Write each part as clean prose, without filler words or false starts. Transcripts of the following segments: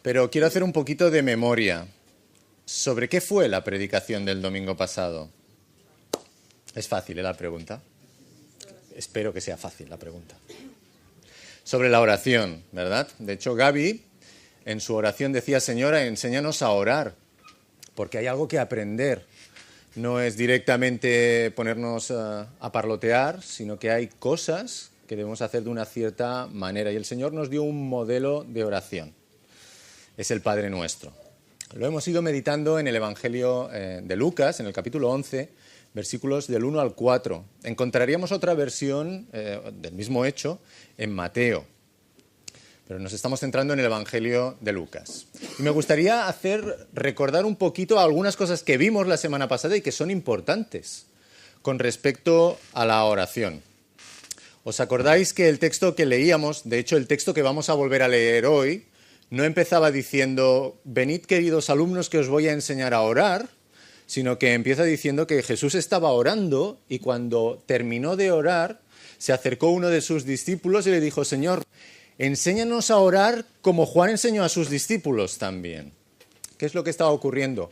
pero quiero hacer un poquito de memoria. ¿Sobre qué fue la predicación del domingo pasado? Es fácil, la pregunta. Espero que sea fácil la pregunta. Sobre la oración, ¿verdad? De hecho, Gaby en su oración decía: Señora, enséñanos a orar, porque hay algo que aprender. No es directamente ponernos a parlotear, sino que hay cosas que debemos hacer de una cierta manera. Y el Señor nos dio un modelo de oración. Es el Padre Nuestro. Lo hemos ido meditando en el Evangelio de Lucas, en el capítulo 11, versículos del 1 al 4. Encontraríamos otra versión del mismo hecho en Mateo, pero nos estamos centrando en el Evangelio de Lucas. Y me gustaría recordar un poquito algunas cosas que vimos la semana pasada y que son importantes con respecto a la oración. ¿Os acordáis que el texto que leíamos, de hecho el texto que vamos a volver a leer hoy, no empezaba diciendo: venid queridos alumnos que os voy a enseñar a orar, sino que empieza diciendo que Jesús estaba orando y cuando terminó de orar se acercó uno de sus discípulos y le dijo: Señor, enséñanos a orar como Juan enseñó a sus discípulos también. ¿Qué es lo que estaba ocurriendo?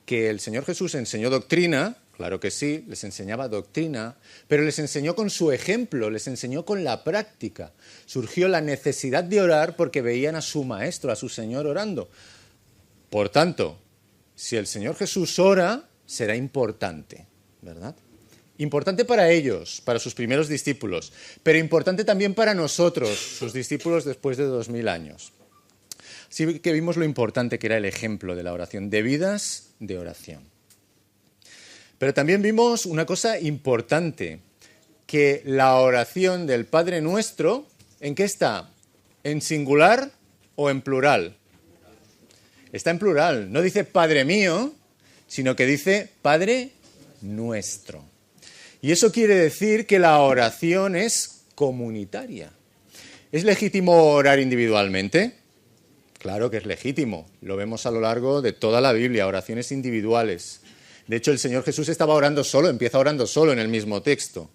Que el Señor Jesús enseñó doctrina, claro que sí, les enseñaba doctrina, pero les enseñó con su ejemplo, les enseñó con la práctica. Surgió la necesidad de orar porque veían a su maestro, a su Señor orando. Por tanto, si el Señor Jesús ora, será importante, ¿verdad? Importante para ellos, para sus primeros discípulos, pero importante también para nosotros, sus discípulos después de 2000 años. Así que vimos lo importante que era el ejemplo de la oración, de vidas de oración. Pero también vimos una cosa importante, que la oración del Padre Nuestro, ¿en qué está? ¿En singular o en plural? Está en plural, no dice Padre mío, sino que dice Padre Nuestro. Y eso quiere decir que la oración es comunitaria. ¿Es legítimo orar individualmente? Claro que es legítimo. Lo vemos a lo largo de toda la Biblia, oraciones individuales. De hecho, el Señor Jesús estaba orando solo, empieza orando solo en el mismo texto.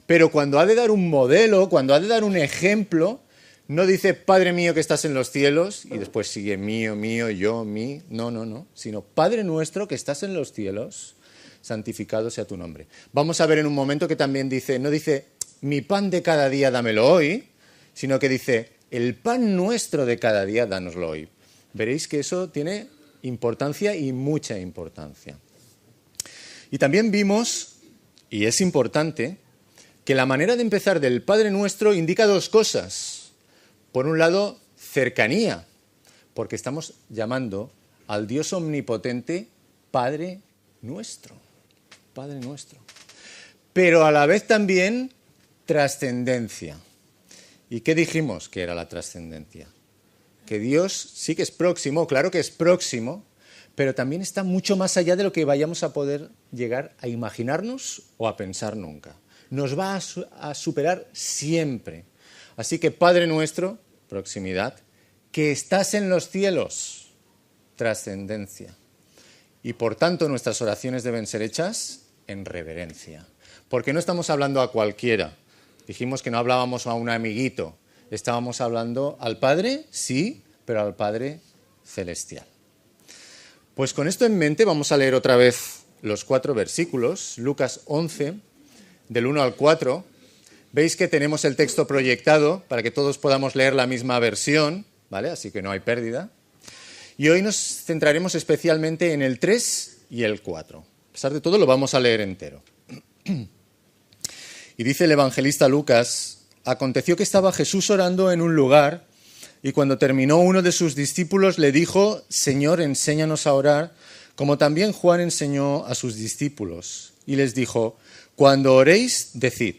Pero cuando ha de dar un modelo, cuando ha de dar un ejemplo, no dice Padre mío que estás en los cielos y después sigue mío, mío, yo, mí. No. Sino Padre nuestro que estás en los cielos, santificado sea tu nombre. Vamos a ver en un momento que también dice, no dice mi pan de cada día dámelo hoy, sino que dice el pan nuestro de cada día dánoslo hoy. Veréis que eso tiene importancia y mucha importancia. Y también vimos, y es importante, que la manera de empezar del Padre Nuestro indica dos cosas. Por un lado, cercanía, porque estamos llamando al Dios omnipotente Padre Nuestro. Padre Nuestro. Pero a la vez también trascendencia. ¿Y qué dijimos que era la trascendencia? Que Dios sí que es próximo, claro que es próximo, pero también está mucho más allá de lo que vayamos a poder llegar a imaginarnos o a pensar nunca. Nos va a superar siempre. Así que Padre Nuestro, proximidad, que estás en los cielos, trascendencia. Y por tanto nuestras oraciones deben ser hechas en reverencia. Porque no estamos hablando a cualquiera. Dijimos que no hablábamos a un amiguito. Estábamos hablando al Padre, sí, pero al Padre celestial. Pues con esto en mente vamos a leer otra vez los 4 versículos, Lucas 11, del 1 al 4. Veis que tenemos el texto proyectado para que todos podamos leer la misma versión, ¿vale? Así que no hay pérdida. Y hoy nos centraremos especialmente en el 3 y el 4. A pesar de todo, lo vamos a leer entero. Y dice el evangelista Lucas: aconteció que estaba Jesús orando en un lugar y cuando terminó uno de sus discípulos le dijo: Señor, enséñanos a orar, como también Juan enseñó a sus discípulos. Y les dijo: cuando oréis, decid: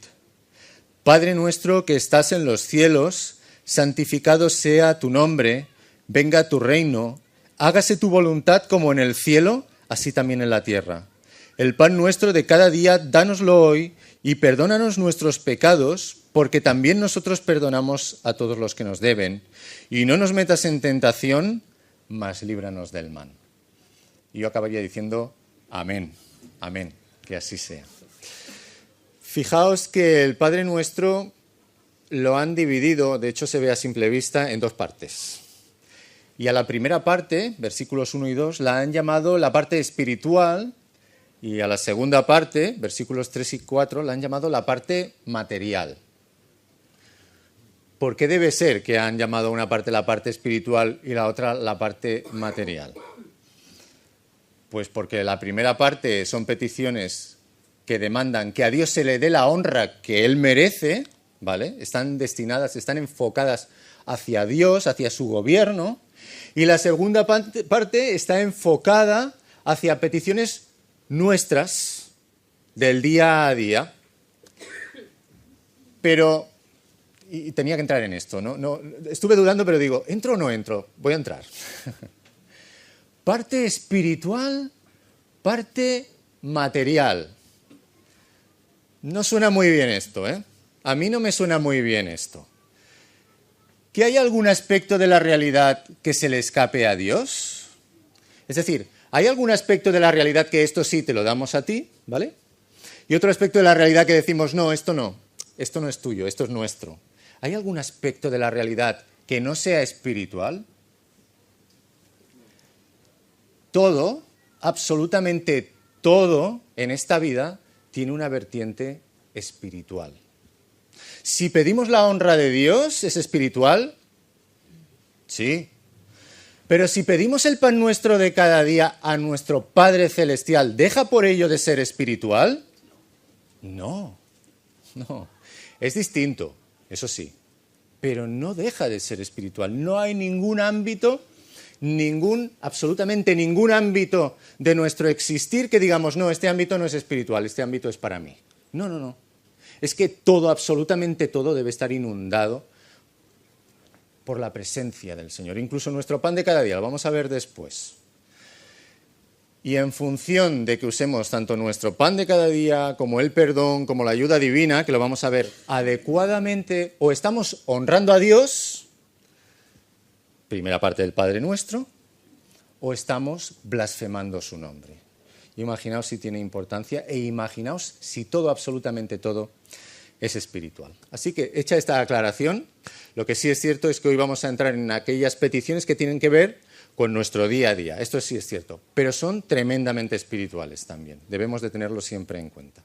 Padre nuestro que estás en los cielos, santificado sea tu nombre, venga tu reino, hágase tu voluntad como en el cielo, así también en la tierra. El pan nuestro de cada día, dánoslo hoy, y perdónanos nuestros pecados, porque también nosotros perdonamos a todos los que nos deben. Y no nos metas en tentación, mas líbranos del mal. Y yo acabaría diciendo amén, amén, que así sea. Fijaos que el Padre Nuestro lo han dividido, de hecho se ve a simple vista, en 2 partes. Y a la primera parte, versículos 1 y 2, la han llamado la parte espiritual, y a la segunda parte, versículos 3 y 4, la han llamado la parte material. ¿Por qué debe ser que han llamado una parte la parte espiritual y la otra la parte material? Pues porque la primera parte son peticiones que demandan que a Dios se le dé la honra que Él merece, ¿vale? Están destinadas, están enfocadas hacia Dios, hacia su gobierno, y la segunda parte está enfocada hacia peticiones nuestras del día a día. Pero, y tenía que entrar en esto, ¿no? Estuve dudando, pero digo, ¿entro o no entro? Voy a entrar. Parte espiritual, parte material. No suena muy bien esto, ¿eh? A mí no me suena muy bien esto. ¿Que hay algún aspecto de la realidad que se le escape a Dios? Es decir, ¿hay algún aspecto de la realidad que esto sí te lo damos a ti, ¿vale? Y otro aspecto de la realidad que decimos, no es tuyo, esto es nuestro. ¿Hay algún aspecto de la realidad que no sea espiritual? Todo, absolutamente todo en esta vida tiene una vertiente espiritual. Si pedimos la honra de Dios, ¿es espiritual? Sí. Pero si pedimos el pan nuestro de cada día a nuestro Padre Celestial, ¿deja por ello de ser espiritual? No. Es distinto, eso sí, pero no deja de ser espiritual. No hay ningún ámbito, absolutamente ningún ámbito de nuestro existir que digamos, no, este ámbito no es espiritual, este ámbito es para mí. No. Es que todo, absolutamente todo, debe estar inundado por la presencia del Señor. Incluso nuestro pan de cada día, lo vamos a ver después. Y en función de que usemos tanto nuestro pan de cada día, como el perdón, como la ayuda divina, que lo vamos a ver adecuadamente, o estamos honrando a Dios, primera parte del Padre Nuestro, o estamos blasfemando su nombre. Imaginaos si tiene importancia e imaginaos si todo, absolutamente todo, es espiritual. Así que, hecha esta aclaración, lo que sí es cierto es que hoy vamos a entrar en aquellas peticiones que tienen que ver con nuestro día a día. Esto sí es cierto, pero son tremendamente espirituales también. Debemos de tenerlo siempre en cuenta.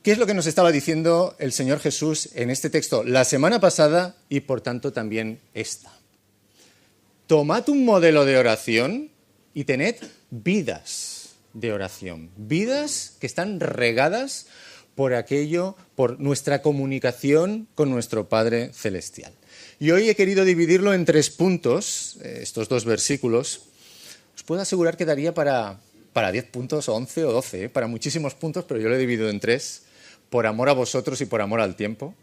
¿Qué es lo que nos estaba diciendo el Señor Jesús en este texto la semana pasada y por tanto también esta? Tomad un modelo de oración y tened vidas de oración, vidas que están regadas por nuestra comunicación con nuestro Padre Celestial. Y hoy he querido dividirlo en 3 puntos, estos 2 versículos. Os puedo asegurar que daría para 10 puntos, 11 o 12, para muchísimos puntos, pero yo lo he dividido en 3, por amor a vosotros y por amor al tiempo.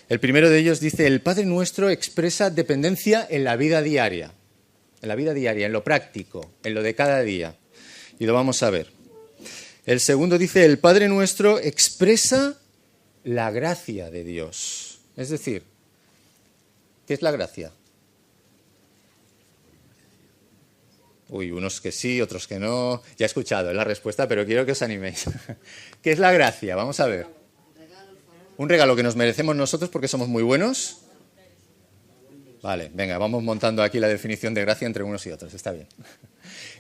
El primero de ellos dice, el Padre Nuestro expresa dependencia en la vida diaria, en lo práctico, en lo de cada día. Y lo vamos a ver. El segundo dice, el Padre Nuestro expresa la gracia de Dios. Es decir, ¿qué es la gracia? Uy, unos que sí, otros que no. Ya he escuchado la respuesta, pero quiero que os animéis. ¿Qué es la gracia? Vamos a ver. Un regalo que nos merecemos nosotros porque somos muy buenos. Vale, venga, vamos montando aquí la definición de gracia entre unos y otros, está bien.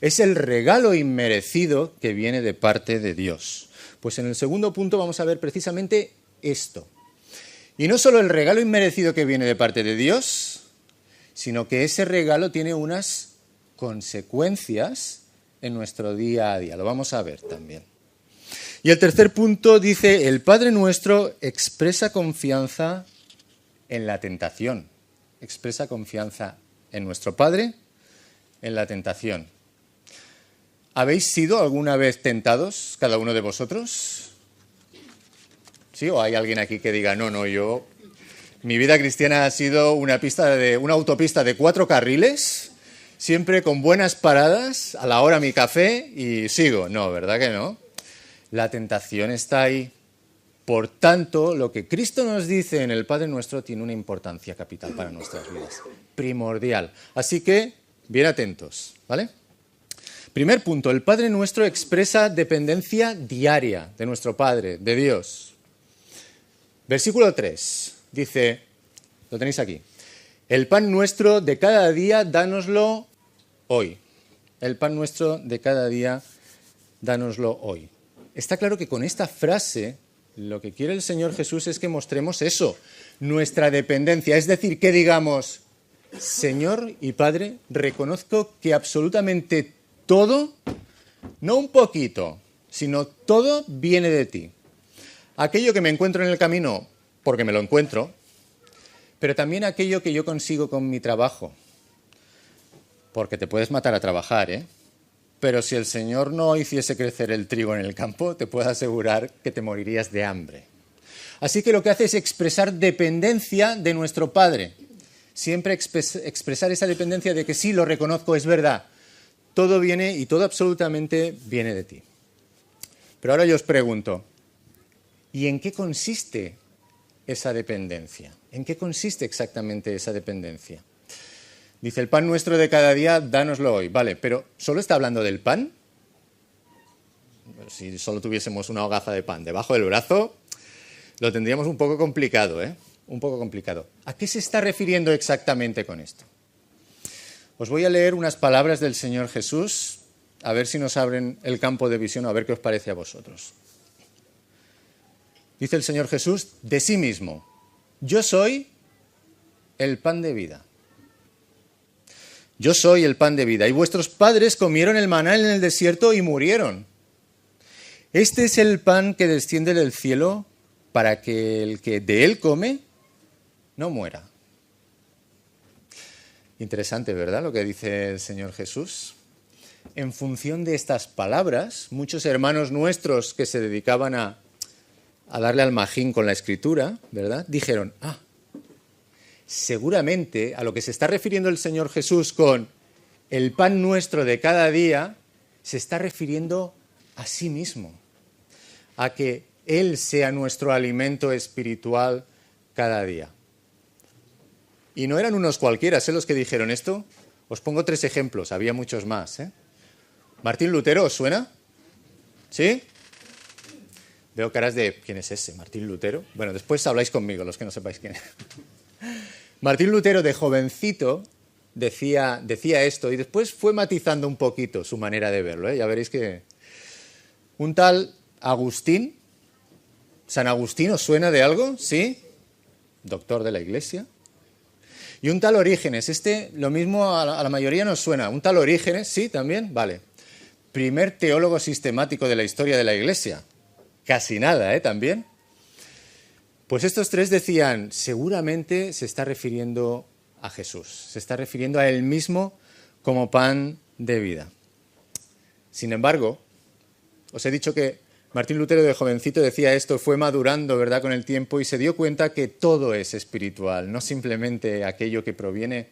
Es el regalo inmerecido que viene de parte de Dios. Pues en el segundo punto vamos a ver precisamente esto. Y no solo el regalo inmerecido que viene de parte de Dios, sino que ese regalo tiene unas consecuencias en nuestro día a día. Lo vamos a ver también. Y el tercer punto dice, el Padre Nuestro expresa confianza en la tentación. Expresa confianza en nuestro Padre, en la tentación. ¿Habéis sido alguna vez tentados, cada uno de vosotros? ¿Sí? ¿O hay alguien aquí que diga, no, yo... Mi vida cristiana ha sido una autopista de 4 carriles, siempre con buenas paradas, a la hora mi café y sigo? No, ¿verdad que no? La tentación está ahí. Por tanto, lo que Cristo nos dice en el Padre Nuestro tiene una importancia capital para nuestras vidas, primordial. Así que, bien atentos, ¿vale? Primer punto, el Padre Nuestro expresa dependencia diaria de nuestro Padre, de Dios. Versículo 3, dice, lo tenéis aquí, El pan nuestro de cada día, dánoslo hoy. El pan nuestro de cada día, dánoslo hoy. Está claro que con esta frase lo que quiere el Señor Jesús es que mostremos eso, nuestra dependencia. Es decir, que digamos, Señor y Padre, reconozco que absolutamente todo, no un poquito, sino todo viene de ti. Aquello que me encuentro en el camino, porque me lo encuentro, pero también aquello que yo consigo con mi trabajo, porque te puedes matar a trabajar, ¿eh? Pero si el Señor no hiciese crecer el trigo en el campo, te puedo asegurar que te morirías de hambre. Así que lo que hace es expresar dependencia de nuestro Padre. Siempre expresar esa dependencia de que sí, lo reconozco, es verdad. Todo viene y todo absolutamente viene de ti. Pero ahora yo os pregunto, ¿y en qué consiste esa dependencia? ¿En qué consiste exactamente esa dependencia? Dice, el pan nuestro de cada día, dánoslo hoy. Vale, pero ¿solo está hablando del pan? Si solo tuviésemos una hogaza de pan debajo del brazo, lo tendríamos un poco complicado, ¿eh? Un poco complicado. ¿A qué se está refiriendo exactamente con esto? Os voy a leer unas palabras del Señor Jesús, a ver si nos abren el campo de visión, a ver qué os parece a vosotros. Dice el Señor Jesús de sí mismo, yo soy el pan de vida. Yo soy el pan de vida. Y vuestros padres comieron el maná en el desierto y murieron. Este es el pan que desciende del cielo para que el que de él come no muera. Interesante, ¿verdad?, lo que dice el Señor Jesús. En función de estas palabras, muchos hermanos nuestros que se dedicaban a darle al magín con la escritura, ¿verdad?, dijeron, seguramente a lo que se está refiriendo el Señor Jesús con el pan nuestro de cada día, se está refiriendo a sí mismo, a que Él sea nuestro alimento espiritual cada día. Y no eran unos cualquiera, los que dijeron esto. Os pongo 3 ejemplos, había muchos más, ¿eh? Martín Lutero, ¿os suena? ¿Sí? Veo caras de, ¿quién es ese? ¿Martín Lutero? Bueno, después habláis conmigo, los que no sepáis quién es. Martín Lutero, de jovencito, decía esto y después fue matizando un poquito su manera de verlo, ¿eh? Ya veréis que un tal Agustín, San Agustín, ¿os suena de algo? ¿Sí? Doctor de la Iglesia. Y un tal Orígenes, lo mismo a la mayoría nos suena. Un tal Orígenes, ¿sí? También, vale. Primer teólogo sistemático de la historia de la Iglesia. Casi nada, ¿eh? También. Pues estos 3 decían, seguramente se está refiriendo a Jesús, se está refiriendo a Él mismo como pan de vida. Sin embargo, os he dicho que Martín Lutero de jovencito decía esto, fue madurando, ¿verdad?, con el tiempo y se dio cuenta que todo es espiritual, no simplemente aquello que proviene,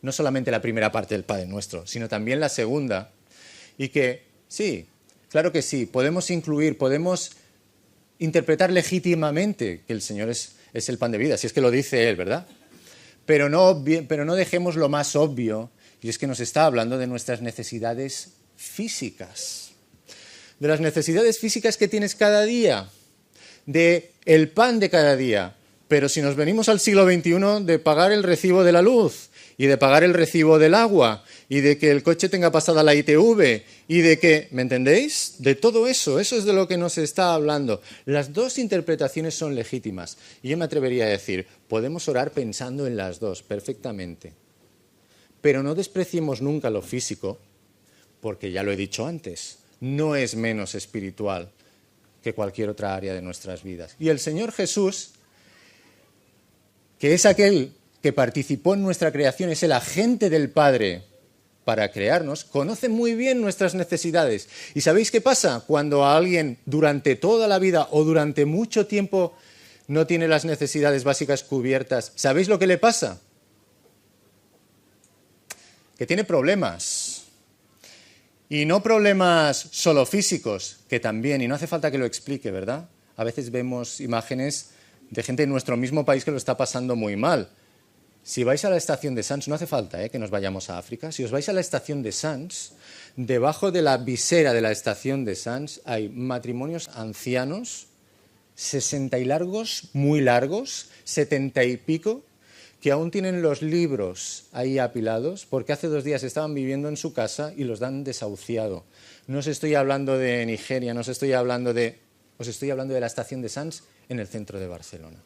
no solamente la primera parte del Padre Nuestro, sino también la segunda. Y que, sí, claro que sí, podemos incluir, podemos interpretar legítimamente que el Señor es el pan de vida, si es que lo dice Él, ¿verdad? Pero no dejemos lo más obvio, y es que nos está hablando de nuestras necesidades físicas, de las necesidades físicas que tienes cada día, de el pan de cada día. Pero si nos venimos al siglo XXI, de pagar el recibo de la luz y de pagar el recibo del agua y de que el coche tenga pasada la ITV y de que, ¿me entendéis? De todo eso, eso es de lo que nos está hablando. Las 2 interpretaciones son legítimas y yo me atrevería a decir, podemos orar pensando en las 2 perfectamente, pero no despreciemos nunca lo físico, porque ya lo he dicho antes, no es menos espiritual que cualquier otra área de nuestras vidas. Y el Señor Jesús, que es aquel que participó en nuestra creación, es el agente del Padre para crearnos, conoce muy bien nuestras necesidades. ¿Y sabéis qué pasa? Cuando a alguien durante toda la vida o durante mucho tiempo no tiene las necesidades básicas cubiertas, ¿sabéis lo que le pasa? Que tiene problemas. Y no problemas solo físicos, que también, y no hace falta que lo explique, ¿verdad? A veces vemos imágenes de gente en nuestro mismo país que lo está pasando muy mal. Si vais a la estación de Sants, no hace falta que nos vayamos a África, si os vais a la estación de Sants, debajo de la visera de la estación de Sants hay matrimonios ancianos, 60 y largos, muy largos, 70 y pico, que aún tienen los libros ahí apilados porque hace 2 días estaban viviendo en su casa y los han desahuciado. No os estoy hablando de Nigeria, os estoy hablando de la estación de Sants en el centro de Barcelona.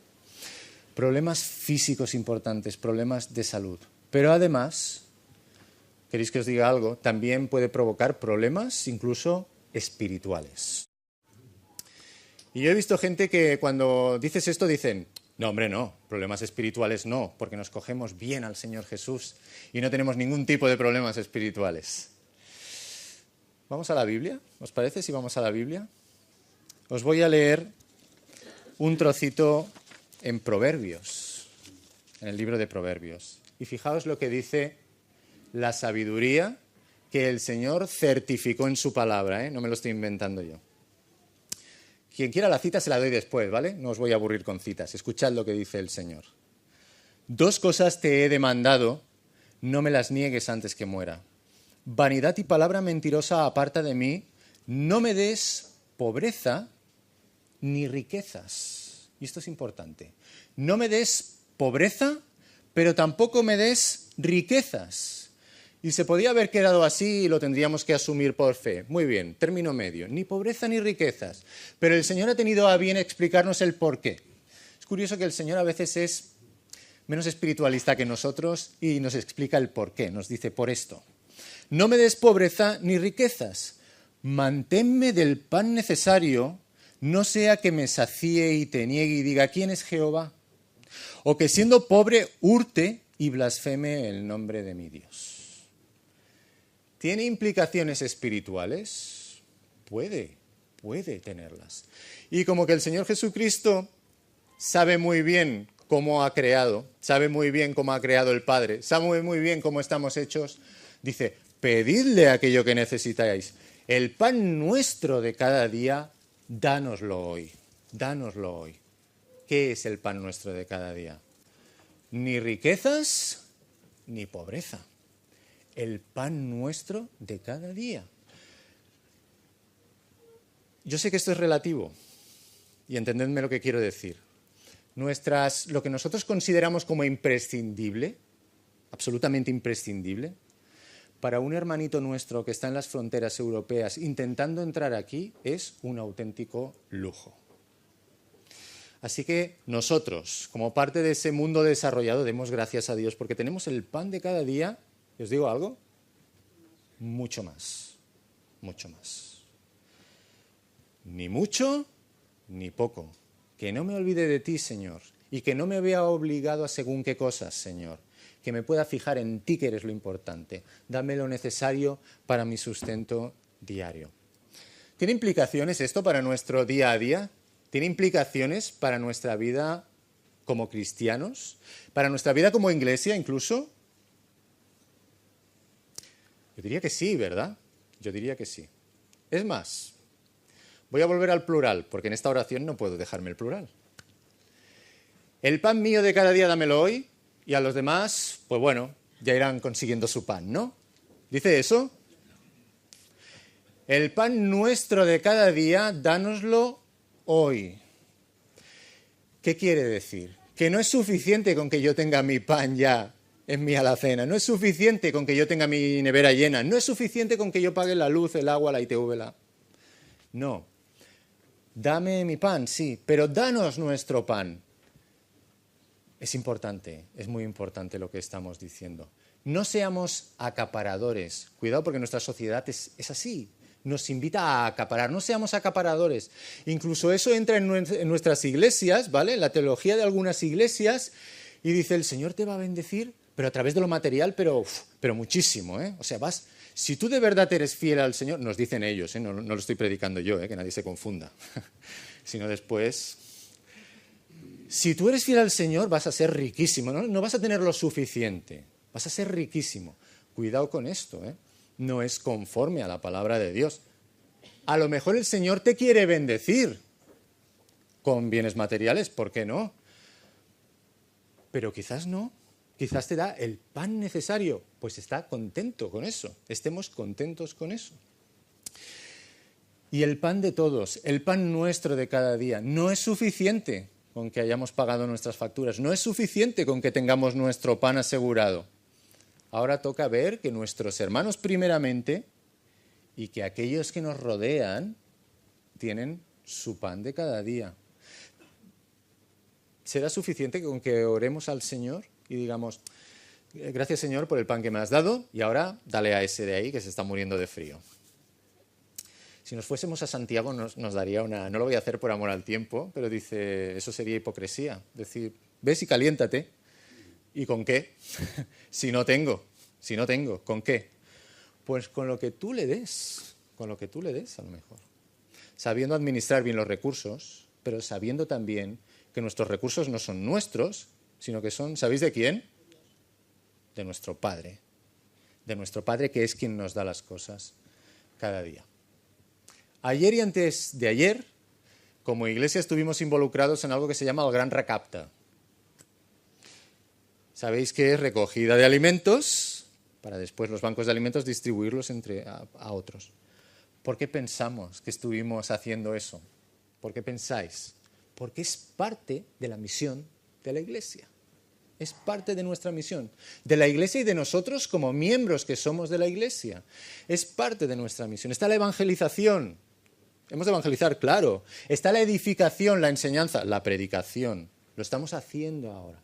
Problemas físicos importantes, problemas de salud. Pero además, ¿queréis que os diga algo? También puede provocar problemas incluso espirituales. Y yo he visto gente que cuando dices esto dicen, no, hombre, no, problemas espirituales no, porque nos cogemos bien al Señor Jesús y no tenemos ningún tipo de problemas espirituales. ¿Vamos a la Biblia? ¿Os parece si vamos a la Biblia? Os voy a leer un trocito en Proverbios, en el libro de Proverbios. Y fijaos lo que dice la sabiduría que el Señor certificó en su palabra, ¿eh? No me lo estoy inventando yo. Quien quiera la cita se la doy después, ¿vale? No os voy a aburrir con citas. Escuchad lo que dice el Señor. 2 cosas te he demandado, no me las niegues antes que muera. Vanidad y palabra mentirosa aparta de mí, no me des pobreza ni riquezas. Y esto es importante. No me des pobreza, pero tampoco me des riquezas. Y se podía haber quedado así y lo tendríamos que asumir por fe. Muy bien, término medio. Ni pobreza ni riquezas. Pero el Señor ha tenido a bien explicarnos el porqué. Es curioso que el Señor a veces es menos espiritualista que nosotros y nos explica el porqué. Nos dice, por esto. No me des pobreza ni riquezas. Manténme del pan necesario, no sea que me sacíe y te niegue y diga, ¿quién es Jehová? O que siendo pobre hurte y blasfeme el nombre de mi Dios. ¿Tiene implicaciones espirituales? Puede tenerlas. Y como que el Señor Jesucristo sabe muy bien cómo ha creado, sabe muy bien cómo ha creado el Padre, sabe muy bien cómo estamos hechos, dice, pedidle aquello que necesitáis. El pan nuestro de cada día, dánoslo hoy. Dánoslo hoy. ¿Qué es el pan nuestro de cada día? Ni riquezas, ni pobreza. El pan nuestro de cada día. Yo sé que esto es relativo y entendedme lo que quiero decir. Lo que nosotros consideramos como imprescindible, absolutamente imprescindible, para un hermanito nuestro que está en las fronteras europeas intentando entrar aquí es un auténtico lujo. Así que nosotros, como parte de ese mundo desarrollado, demos gracias a Dios porque tenemos el pan de cada día. ¿Os digo algo? Mucho más, mucho más. Ni mucho, ni poco. Que no me olvide de ti, Señor, y que no me vea obligado a según qué cosas, Señor. Que me pueda fijar en ti, que eres lo importante. Dame lo necesario para mi sustento diario. ¿Tiene implicaciones esto para nuestro día a día? ¿Tiene implicaciones para nuestra vida como cristianos? ¿Para nuestra vida como iglesia incluso? Yo diría que sí, ¿verdad? Yo diría que sí. Es más, voy a volver al plural, porque en esta oración no puedo dejarme el plural. El pan mío de cada día dámelo hoy, y a los demás, pues bueno, ya irán consiguiendo su pan, ¿no? ¿Dice eso? El pan nuestro de cada día, dánoslo hoy. ¿Qué quiere decir? Que no es suficiente con que yo tenga mi pan ya en mi alacena, no es suficiente con que yo tenga mi nevera llena, no es suficiente con que yo pague la luz, el agua, la ITV, No. Dame mi pan, sí, pero danos nuestro pan. Es importante, es muy importante lo que estamos diciendo. No seamos acaparadores. Cuidado porque nuestra sociedad es así. Nos invita a acaparar. No seamos acaparadores. Incluso eso entra en nuestras iglesias, ¿vale? En la teología de algunas iglesias y dice, el Señor te va a bendecir, pero a través de lo material, pero muchísimo, ¿eh? O sea, si tú de verdad eres fiel al Señor, nos dicen ellos, ¿eh? No lo estoy predicando yo, que nadie se confunda, sino después. Si tú eres fiel al Señor, vas a ser riquísimo, no vas a tener lo suficiente, vas a ser riquísimo. Cuidado con esto, ¿eh? No es conforme a la palabra de Dios. A lo mejor el Señor te quiere bendecir con bienes materiales, ¿por qué no? Pero quizás no. Quizás te da el pan necesario, pues está contento con eso, estemos contentos con eso. Y el pan de todos, el pan nuestro de cada día, no es suficiente con que hayamos pagado nuestras facturas. No es suficiente con que tengamos nuestro pan asegurado. Ahora toca ver que nuestros hermanos primeramente y que aquellos que nos rodean tienen su pan de cada día. ¿Será suficiente con que oremos al Señor y digamos, gracias Señor por el pan que me has dado y ahora dale a ese de ahí que se está muriendo de frío? Si nos fuésemos a Santiago nos daría una... No lo voy a hacer por amor al tiempo, pero dice, eso sería hipocresía. Decir, ves y caliéntate. ¿Y con qué? Si no tengo, ¿con qué? Pues con lo que tú le des, a lo mejor. Sabiendo administrar bien los recursos, pero sabiendo también que nuestros recursos no son nuestros, sino que son, ¿sabéis de quién? De nuestro Padre. De nuestro Padre, que es quien nos da las cosas cada día. Ayer y antes de ayer, como iglesia, estuvimos involucrados en algo que se llama el Gran Recapta. Sabéis que es recogida de alimentos para después los bancos de alimentos distribuirlos a otros. ¿Por qué pensamos que estuvimos haciendo eso? ¿Por qué pensáis? Porque es parte de la misión de la iglesia. Es parte de nuestra misión, de la iglesia y de nosotros como miembros que somos de la iglesia. Es parte de nuestra misión. Está la evangelización. Hemos de evangelizar, claro. Está la edificación, la enseñanza, la predicación. Lo estamos haciendo ahora.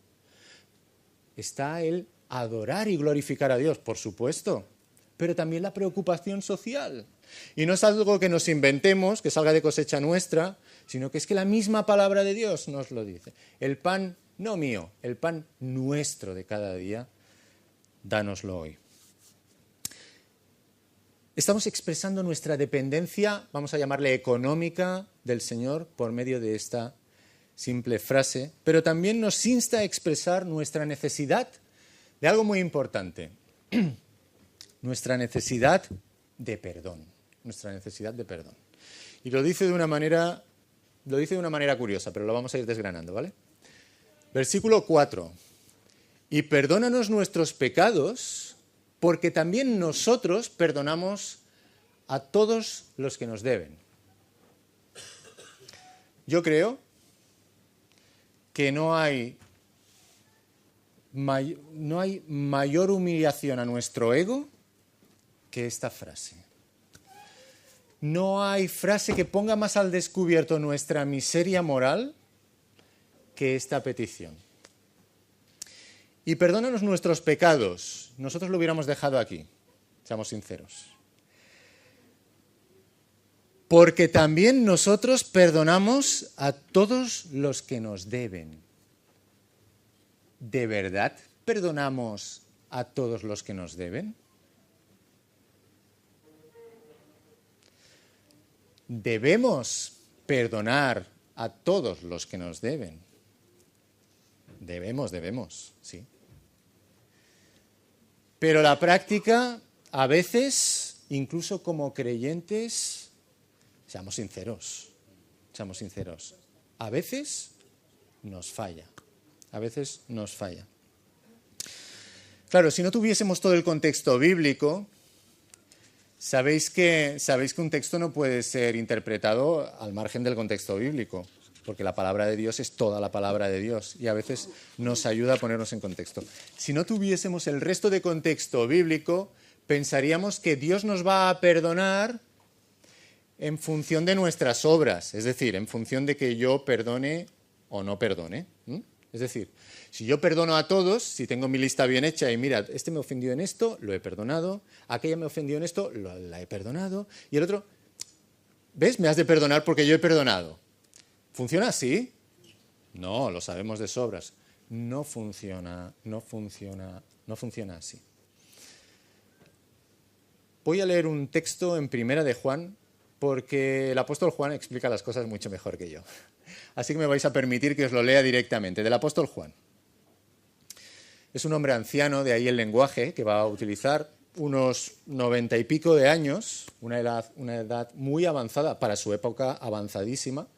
Está el adorar y glorificar a Dios, por supuesto. Pero también la preocupación social. Y no es algo que nos inventemos, que salga de cosecha nuestra, sino que es que la misma palabra de Dios nos lo dice. El pan, no mío, el pan nuestro de cada día, dánoslo hoy. Estamos expresando nuestra dependencia, vamos a llamarle económica, del Señor por medio de esta simple frase, pero también nos insta a expresar nuestra necesidad de algo muy importante, nuestra necesidad de perdón, Y lo dice de una manera curiosa, pero lo vamos a ir desgranando, ¿vale? Versículo 4. Y perdónanos nuestros pecados, porque también nosotros perdonamos a todos los que nos deben. Yo creo que no hay mayor humillación a nuestro ego que esta frase. No hay frase que ponga más al descubierto nuestra miseria moral que esta petición. Y perdónanos nuestros pecados. Nosotros lo hubiéramos dejado aquí, seamos sinceros. Porque también nosotros perdonamos a todos los que nos deben. ¿De verdad perdonamos a todos los que nos deben? Debemos perdonar a todos los que nos deben. Debemos, sí. Pero la práctica, a veces, incluso como creyentes, seamos sinceros, a veces nos falla. Claro, si no tuviésemos todo el contexto bíblico, sabéis que un texto no puede ser interpretado al margen del contexto bíblico, porque la palabra de Dios es toda la palabra de Dios y a veces nos ayuda a ponernos en contexto. Si no tuviésemos el resto de contexto bíblico, pensaríamos que Dios nos va a perdonar en función de nuestras obras, es decir, en función de que yo perdone o no perdone. Es decir, si yo perdono a todos, si tengo mi lista bien hecha y mira, este me ofendió en esto, lo he perdonado, aquella me ofendió en esto, la he perdonado, y el otro, ¿ves? Me has de perdonar porque yo he perdonado. ¿Funciona así? No, lo sabemos de sobras. No funciona así. Voy a leer un texto en Primera de Juan, porque el apóstol Juan explica las cosas mucho mejor que yo. Así que me vais a permitir que os lo lea directamente, del apóstol Juan. Es un hombre anciano, de ahí el lenguaje que va a utilizar, unos 90 y pico de años, una edad muy avanzada, para su época avanzadísima,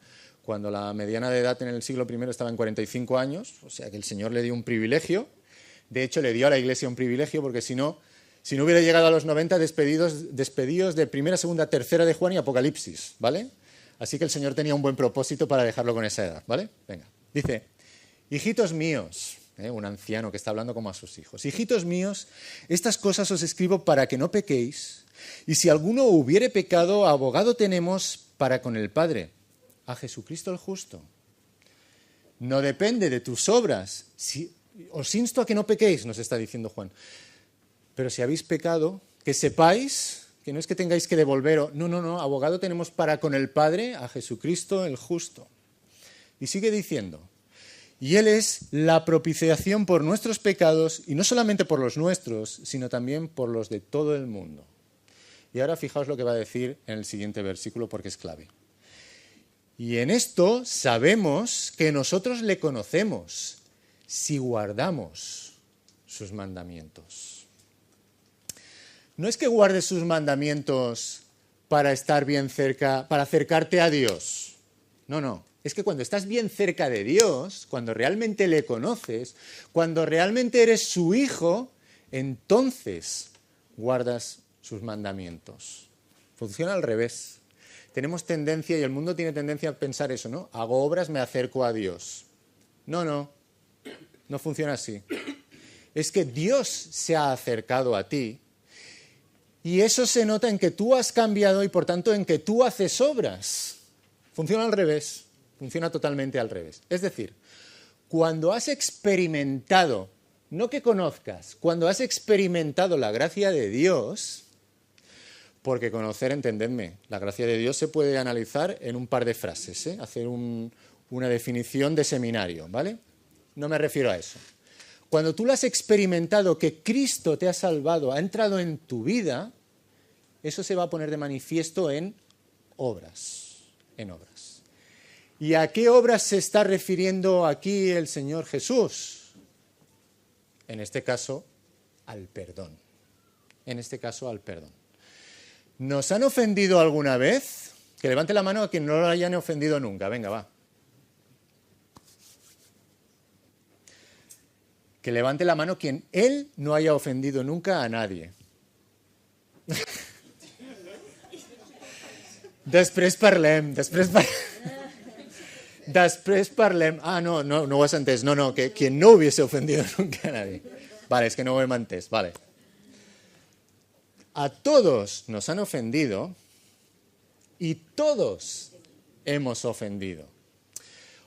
cuando la mediana de edad en el siglo I estaba en 45 años, o sea que el Señor le dio un privilegio. De hecho, le dio a la Iglesia un privilegio, porque si no hubiera llegado a los 90, despedidos de primera, segunda, tercera de Juan y Apocalipsis, ¿vale? Así que el Señor tenía un buen propósito para dejarlo con esa edad, ¿vale? Venga. Dice, hijitos míos, un anciano que está hablando como a sus hijos, hijitos míos, estas cosas os escribo para que no pequéis, y si alguno hubiere pecado, abogado tenemos para con el Padre, a Jesucristo el justo. No depende de tus obras. Os insto a que no pequéis, nos está diciendo Juan. Pero si habéis pecado, que sepáis que no es que tengáis que devolveros. No, abogado tenemos para con el Padre, a Jesucristo el justo. Y sigue diciendo, y Él es la propiciación por nuestros pecados, y no solamente por los nuestros, sino también por los de todo el mundo. Y ahora fijaos lo que va a decir en el siguiente versículo porque es clave. Y en esto sabemos que nosotros le conocemos si guardamos sus mandamientos. No es que guardes sus mandamientos para estar bien cerca, para acercarte a Dios. No. Es que cuando estás bien cerca de Dios, cuando realmente le conoces, cuando realmente eres su hijo, entonces guardas sus mandamientos. Funciona al revés. Tenemos tendencia, y el mundo tiene tendencia a pensar eso, ¿no? Hago obras, me acerco a Dios. No funciona así. Es que Dios se ha acercado a ti y eso se nota en que tú has cambiado y por tanto en que tú haces obras. Funciona al revés, funciona totalmente al revés. Es decir, cuando has experimentado, no que conozcas, cuando has experimentado la gracia de Dios, porque conocer, entendedme, la gracia de Dios se puede analizar en un par de frases, hacer una definición de seminario, ¿vale? No me refiero a eso. Cuando tú lo has experimentado, que Cristo te ha salvado, ha entrado en tu vida, eso se va a poner de manifiesto en obras, ¿Y a qué obras se está refiriendo aquí el Señor Jesús? En este caso, al perdón. ¿Nos han ofendido alguna vez? Que levante la mano a quien no lo hayan ofendido nunca. Venga, va. Que levante la mano quien él no haya ofendido nunca a nadie. Després parlem. No ho has entès. No, que quien no hubiese ofendido nunca a nadie. Vale, es que no ho hem entès. Vale. A todos nos han ofendido y todos hemos ofendido.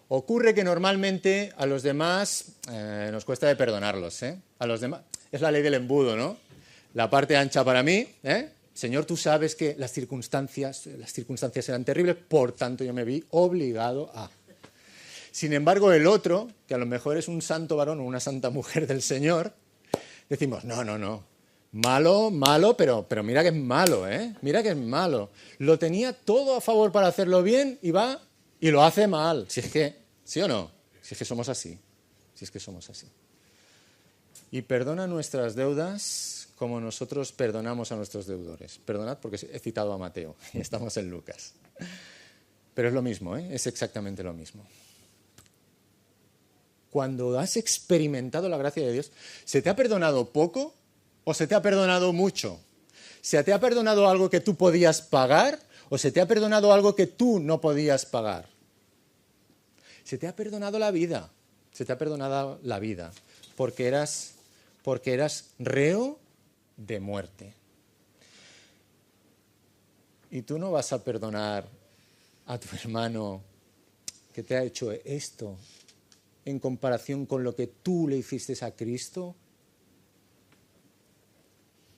Ocurre que normalmente a los demás nos cuesta de perdonarlos, A los demás es la ley del embudo, ¿no? La parte ancha para mí, Señor, tú sabes que las circunstancias eran terribles, por tanto yo me vi obligado a. Sin embargo, el otro, que a lo mejor es un santo varón o una santa mujer del Señor, decimos, no. Malo, pero mira que es malo, Mira que es malo. Lo tenía todo a favor para hacerlo bien y va y lo hace mal. Si es que, ¿sí o no? Si es que somos así. Y perdona nuestras deudas como nosotros perdonamos a nuestros deudores. Perdonad porque he citado a Mateo y estamos en Lucas. Pero es lo mismo, es exactamente lo mismo. Cuando has experimentado la gracia de Dios, ¿se te ha perdonado poco o se te ha perdonado mucho? ¿Se te ha perdonado algo que tú podías pagar o se te ha perdonado algo que tú no podías pagar? Se te ha perdonado la vida. Porque eras reo de muerte. Y tú no vas a perdonar a tu hermano que te ha hecho esto en comparación con lo que tú le hiciste a Cristo.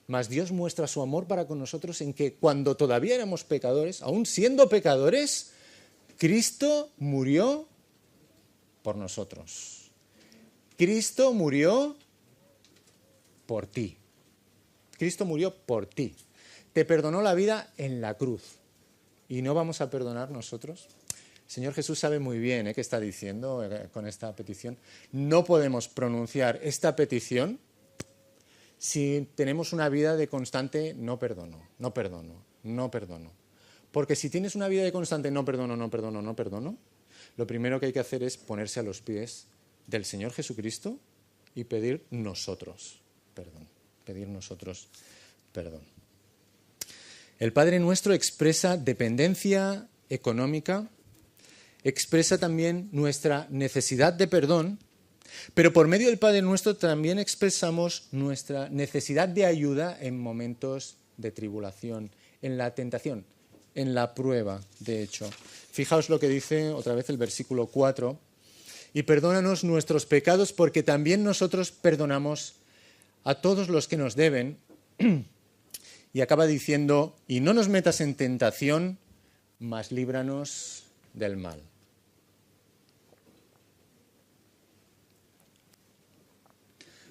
Mas Dios muestra su amor para con nosotros en que cuando todavía éramos pecadores, aún siendo pecadores, Cristo murió por nosotros. Cristo murió por ti. Te perdonó la vida en la cruz. ¿Y no vamos a perdonar nosotros? El Señor Jesús sabe muy bien qué está diciendo con esta petición. No podemos pronunciar esta petición si tenemos una vida de constante no perdono. Porque si tienes una vida de constante no perdono, lo primero que hay que hacer es ponerse a los pies del Señor Jesucristo y pedir nosotros perdón. El Padre Nuestro expresa dependencia económica, expresa también nuestra necesidad de perdón, pero por medio del Padre Nuestro también expresamos nuestra necesidad de ayuda en momentos de tribulación, en la tentación, en la prueba, de hecho. Fijaos lo que dice otra vez el versículo 4. Y perdónanos nuestros pecados porque también nosotros perdonamos a todos los que nos deben. Y acaba diciendo, y no nos metas en tentación, mas líbranos del mal.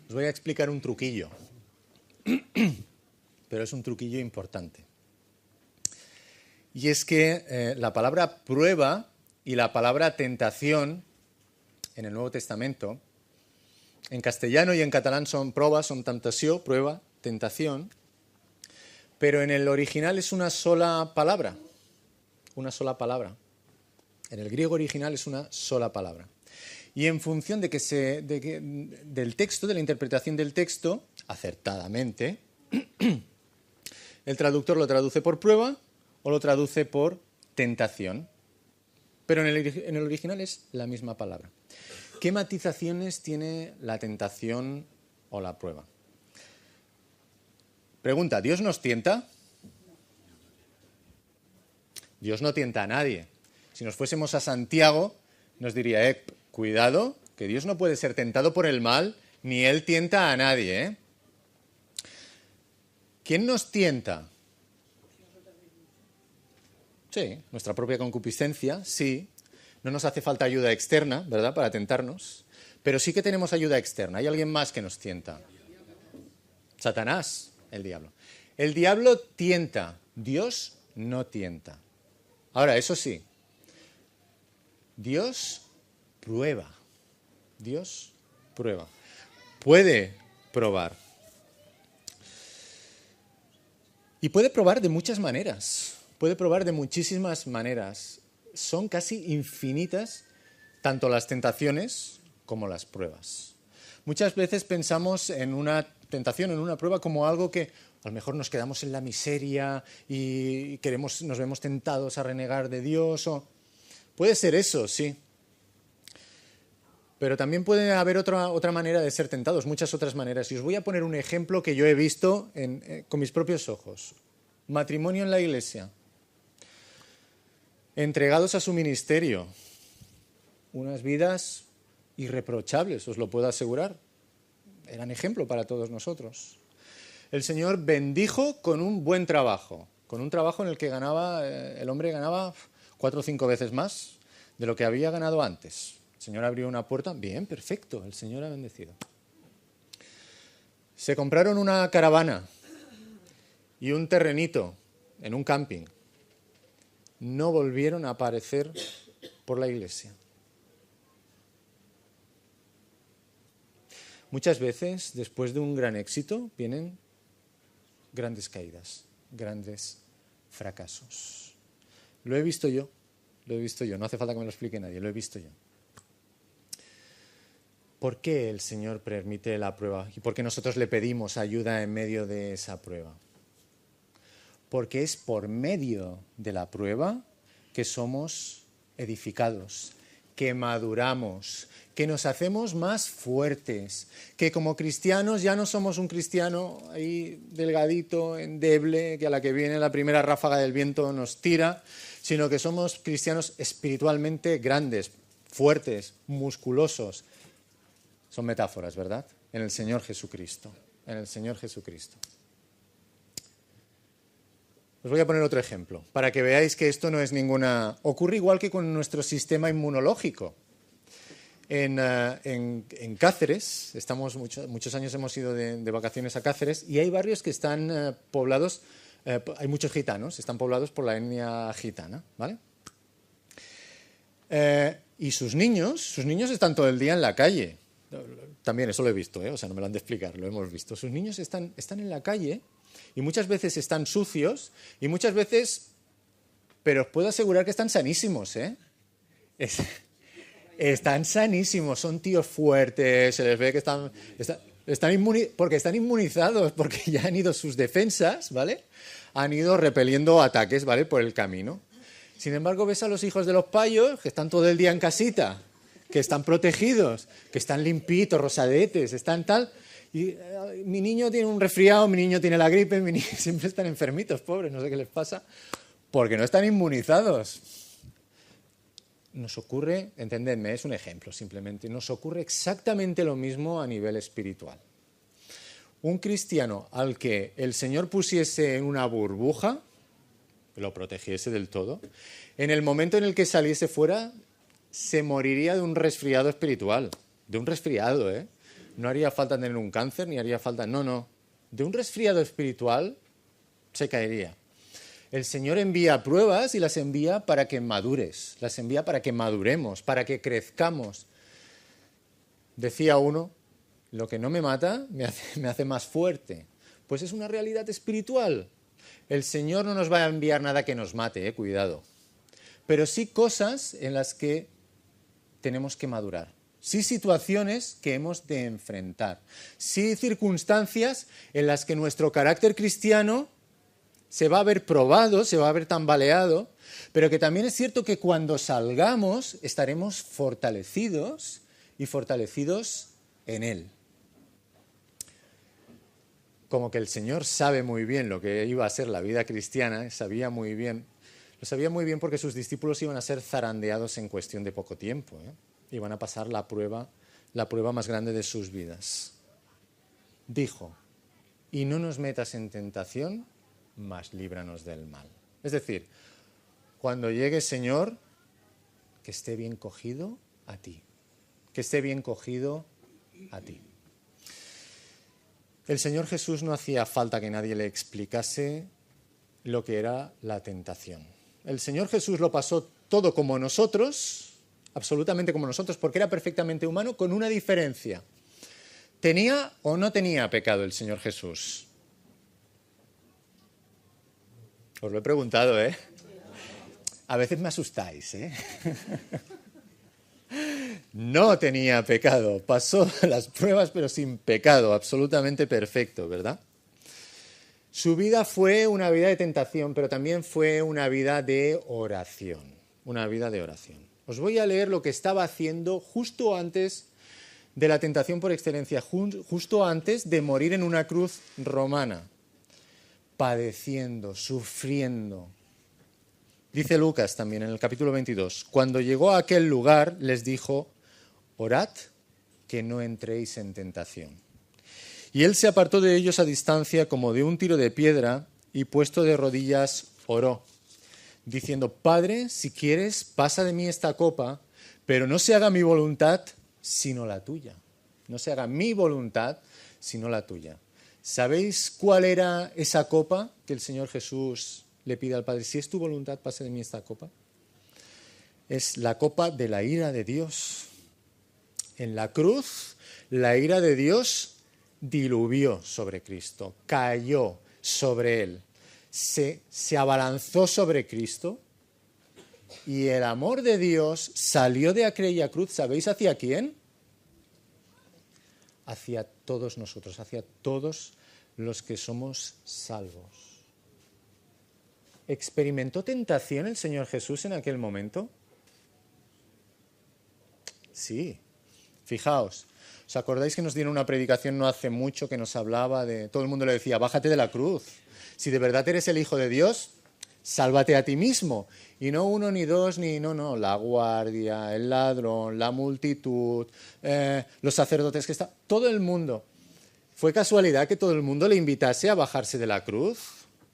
Os voy a explicar un truquillo, pero es un truquillo importante. Y es que la palabra prueba y la palabra tentación en el Nuevo Testamento, en castellano y en catalán son prova, son temptació, prueba, tentación, pero en el original es una sola palabra, una sola palabra. En el griego original es una sola palabra. Y en función del texto, de la interpretación del texto, acertadamente, el traductor lo traduce por prueba o lo traduce por tentación. Pero en el original es la misma palabra. ¿Qué matizaciones tiene la tentación o la prueba? Pregunta, ¿Dios nos tienta? Dios no tienta a nadie. Si nos fuésemos a Santiago, nos diría, cuidado, que Dios no puede ser tentado por el mal, ni Él tienta a nadie, ¿eh? ¿Quién nos tienta? Sí, nuestra propia concupiscencia, sí. No nos hace falta ayuda externa, ¿verdad?, para tentarnos. Pero sí que tenemos ayuda externa. Hay alguien más que nos tienta. Satanás, el diablo. El diablo tienta, Dios no tienta. Ahora, eso sí, Dios prueba. Dios prueba. Puede probar. Y puede probar de muchas maneras. Puede probar de muchísimas maneras. Son casi infinitas tanto las tentaciones como las pruebas. Muchas veces pensamos en una tentación, en una prueba, como algo que a lo mejor nos quedamos en la miseria y nos vemos tentados a renegar de Dios. Puede ser eso, sí. Pero también puede haber otra manera de ser tentados, muchas otras maneras. Y os voy a poner un ejemplo que yo he visto con mis propios ojos. Matrimonio en la iglesia. Entregados a su ministerio. Unas vidas irreprochables, os lo puedo asegurar. Eran ejemplo para todos nosotros. El Señor bendijo con un buen trabajo, con un trabajo en el que el hombre ganaba 4 o 5 veces más de lo que había ganado antes. El Señor abrió una puerta, bien, perfecto, el Señor ha bendecido. Se compraron una caravana y un terrenito en un camping. No volvieron a aparecer por la iglesia. Muchas veces, después de un gran éxito, vienen grandes caídas, grandes fracasos. Lo he visto yo, no hace falta que me lo explique nadie, lo he visto yo. ¿Por qué el Señor permite la prueba? ¿Y por qué nosotros le pedimos ayuda en medio de esa prueba? Porque es por medio de la prueba que somos edificados, que maduramos, que nos hacemos más fuertes, que como cristianos ya no somos un cristiano ahí delgadito, endeble, que a la que viene la primera ráfaga del viento nos tira, sino que somos cristianos espiritualmente grandes, fuertes, musculosos. Son metáforas, ¿verdad? En el Señor Jesucristo, en el Señor Jesucristo. Os voy a poner otro ejemplo, para que veáis que esto no es ninguna... Ocurre igual que con nuestro sistema inmunológico. En Cáceres, muchos años hemos ido de vacaciones a Cáceres, y hay barrios que están poblados, hay muchos gitanos, están poblados por la etnia gitana, ¿vale? Y sus niños están todo el día en la calle. También eso lo he visto, o sea, no me lo han de explicar, lo hemos visto. Sus niños están en la calle y muchas veces están sucios y muchas veces, pero os puedo asegurar que están sanísimos, Están sanísimos, son tíos fuertes, se les ve que porque están inmunizados, porque ya han ido sus defensas, ¿vale? Han ido repeliendo ataques, ¿vale? Por el camino. Sin embargo, ves a los hijos de los payos que están todo el día en casita, que están protegidos, que están limpitos, rosadetes, están tal. Y mi niño tiene un resfriado, mi niño tiene la gripe, siempre están enfermitos, pobres, no sé qué les pasa, porque no están inmunizados. Nos ocurre, entendedme, es un ejemplo simplemente, nos ocurre exactamente lo mismo a nivel espiritual. Un cristiano al que el Señor pusiese en una burbuja, lo protegiese del todo, en el momento en el que saliese fuera, se moriría de un resfriado espiritual, de un resfriado, ¿eh? No haría falta tener un cáncer, ni haría falta... No. De un resfriado espiritual se caería. El Señor envía pruebas y las envía para que madures, las envía para que maduremos, para que crezcamos. Decía uno, lo que no me mata me hace más fuerte. Pues es una realidad espiritual. El Señor no nos va a enviar nada que nos mate, cuidado. Pero sí cosas en las que tenemos que madurar. Sí situaciones que hemos de enfrentar. Sí circunstancias en las que nuestro carácter cristiano se va a ver probado, se va a ver tambaleado, pero que también es cierto que cuando salgamos estaremos fortalecidos y fortalecidos en Él. Como que el Señor sabe muy bien lo que iba a ser la vida cristiana, lo sabía muy bien porque sus discípulos iban a ser zarandeados en cuestión de poco tiempo, iban a pasar la prueba más grande de sus vidas. Dijo, y no nos metas en tentación, mas líbranos del mal. Es decir, cuando llegue, Señor, que esté bien cogido a ti, que esté bien cogido a ti. El Señor Jesús no hacía falta que nadie le explicase lo que era la tentación. El Señor Jesús lo pasó todo como nosotros, absolutamente como nosotros, porque era perfectamente humano, con una diferencia. ¿Tenía o no tenía pecado el Señor Jesús? Os lo he preguntado, ¿eh? A veces me asustáis, ¿eh? No tenía pecado, pasó las pruebas pero sin pecado, absolutamente perfecto, ¿verdad? Su vida fue una vida de tentación, pero también fue una vida de oración, una vida de oración. Os voy a leer lo que estaba haciendo justo antes de la tentación por excelencia, justo antes de morir en una cruz romana, padeciendo, sufriendo. Dice Lucas también en el capítulo 22, cuando llegó a aquel lugar les dijo, orad que no entréis en tentación. Y él se apartó de ellos a distancia como de un tiro de piedra y puesto de rodillas oró, diciendo, Padre, si quieres, pasa de mí esta copa, pero no se haga mi voluntad sino la tuya. No se haga mi voluntad sino la tuya. ¿Sabéis cuál era esa copa que el Señor Jesús le pide al Padre? Si es tu voluntad, pase de mí esta copa. Es la copa de la ira de Dios. En la cruz, la ira de Dios diluvió sobre Cristo, cayó sobre Él, se abalanzó sobre Cristo y el amor de Dios salió de aquella cruz, ¿sabéis hacia quién? Hacia todos nosotros, hacia todos los que somos salvos. ¿Experimentó tentación el Señor Jesús en aquel momento? Sí. Fijaos, ¿os acordáis que nos dieron una predicación no hace mucho que nos hablaba de... Todo el mundo le decía, bájate de la cruz. Si de verdad eres el Hijo de Dios, sálvate a ti mismo. Y no uno, ni dos, ni... No, la guardia, el ladrón, la multitud, los sacerdotes que están... Todo el mundo. ¿Fue casualidad que todo el mundo le invitase a bajarse de la cruz?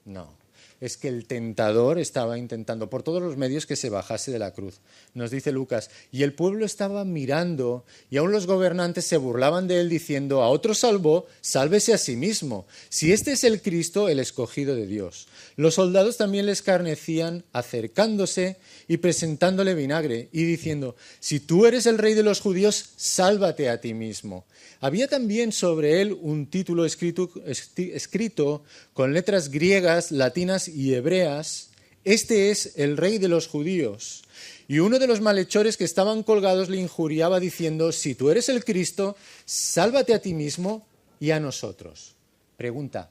No. Es que el tentador estaba intentando por todos los medios que se bajase de la cruz. Nos dice Lucas, y el pueblo estaba mirando y aún los gobernantes se burlaban de él diciendo, a otro salvó, sálvese a sí mismo. Si este es el Cristo, el escogido de Dios. Los soldados también le escarnecían acercándose y presentándole vinagre y diciendo, si tú eres el rey de los judíos, sálvate a ti mismo. Había también sobre él un título escrito con letras griegas, latinas y hebreas. Este es el rey de los judíos. Y uno de los malhechores que estaban colgados le injuriaba diciendo, si tú eres el Cristo, sálvate a ti mismo y a nosotros. Pregunta,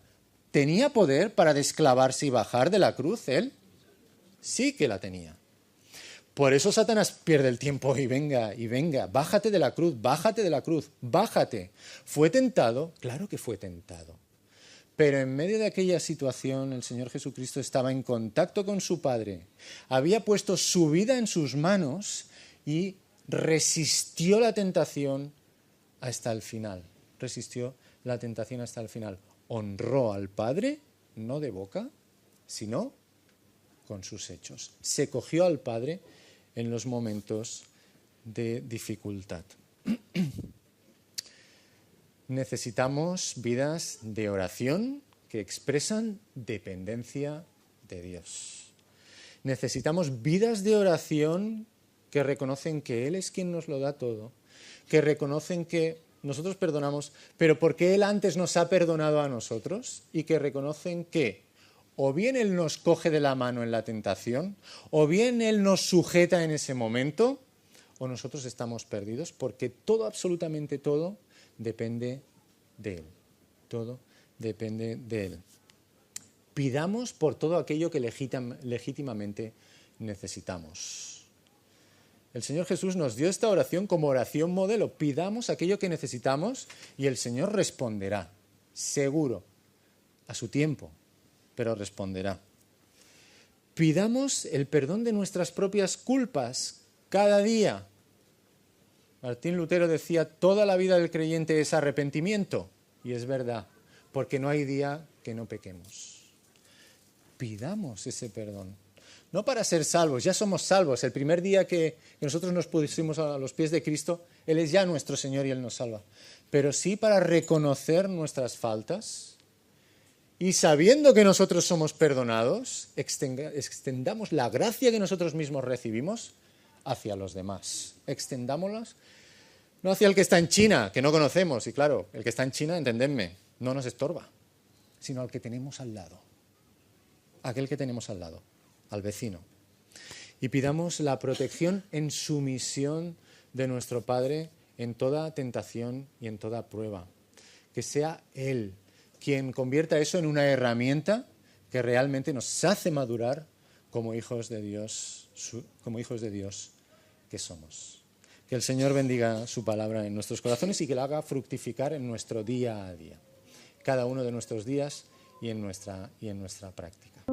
¿tenía poder para desclavarse y bajar de la cruz él? Sí que la tenía. Por eso Satanás pierde el tiempo y venga, bájate de la cruz, bájate. ¿Fue tentado? Claro que fue tentado. Pero en medio de aquella situación el Señor Jesucristo estaba en contacto con su Padre, había puesto su vida en sus manos y resistió la tentación hasta el final. Resistió la tentación hasta el final. Honró al Padre, no de boca, sino con sus hechos. Se cogió al Padre en los momentos de dificultad. Necesitamos vidas de oración que expresan dependencia de Dios. Necesitamos vidas de oración que reconocen que Él es quien nos lo da todo, que reconocen que nosotros perdonamos, pero porque Él antes nos ha perdonado a nosotros, y que reconocen que o bien Él nos coge de la mano en la tentación, o bien Él nos sujeta en ese momento, o nosotros estamos perdidos, porque todo, absolutamente todo, depende de Él. Todo depende de Él. Pidamos por todo aquello que legítimamente necesitamos. El Señor Jesús nos dio esta oración como oración modelo. Pidamos aquello que necesitamos y el Señor responderá, seguro, a su tiempo, pero responderá. Pidamos el perdón de nuestras propias culpas cada día. Martín Lutero decía, toda la vida del creyente es arrepentimiento, y es verdad, porque no hay día que no pequemos. Pidamos ese perdón. No para ser salvos, ya somos salvos. El primer día que nosotros nos pusimos a los pies de Cristo, Él es ya nuestro Señor y Él nos salva. Pero sí para reconocer nuestras faltas y sabiendo que nosotros somos perdonados, extendamos la gracia que nosotros mismos recibimos hacia los demás. Extendámoslas, no hacia el que está en China, que no conocemos, y claro, el que está en China, entendedme, no nos estorba, sino al que tenemos al lado. Aquel que tenemos al lado, al vecino. Y pidamos la protección en sumisión de nuestro Padre en toda tentación y en toda prueba. Que sea Él quien convierta eso en una herramienta que realmente nos hace madurar como hijos de Dios, que somos. Que el Señor bendiga su palabra en nuestros corazones y que la haga fructificar en nuestro día a día, cada uno de nuestros días y en nuestra práctica.